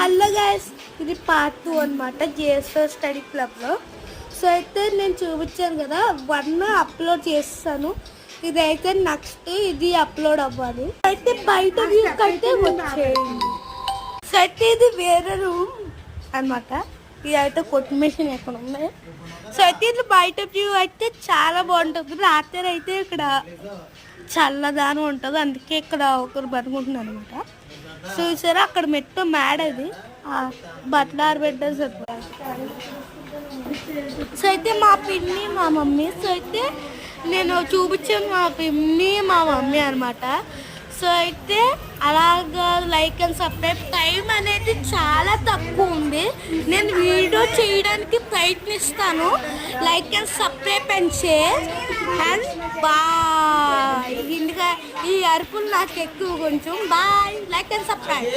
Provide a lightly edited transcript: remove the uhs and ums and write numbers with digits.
Hello guys, ఇది part 2 అనమాట JSR study క్లబ్లో. సో అయితే నేను చూపించాను కదా, 1 అప్లోడ్ చేస్తాను. ఇదైతే నెక్స్ట్ ఇది అప్లోడ్ అవ్వాలి. అయితే బయట వ్యూ కట్టే వచ్చేయండి. సో అయితే ఇది వేరే రూమ్ అనమాట. ఇది అయితే కొట్టు మెషిన్ ఎక్కడ ఉన్నాయి. సో అయితే ఇది బయట వ్యూ అయితే చాలా బాగుంటుంది. రాత్రి అయితే ఇక్కడ చల్లదానం ఉంటుంది, అందుకే ఇక్కడ ఒకరు బతుకుంటున్నారు అనమాట. చూసారా అక్కడ మెట్టు మేడ, అది బట్టలు ఆరబెట్టారు సార్. సో అయితే మా పిన్ని మా మమ్మీ, సో అయితే నేను చూపించాను మా పిన్ని మా మమ్మీ అనమాట. సో అయితే అలాగా లైక్ అండ్ సబ్స్క్రైబ్. టైం అనేది చాలా తక్కువ ఉంది, నేను వీడియో చేయడానికి ప్రయత్నిస్తాను. Like and subscribe and share and bye. ఇంకా ఈ అరుపులు నాకు ఎక్కువ కొంచెం. Bye, like and subscribe.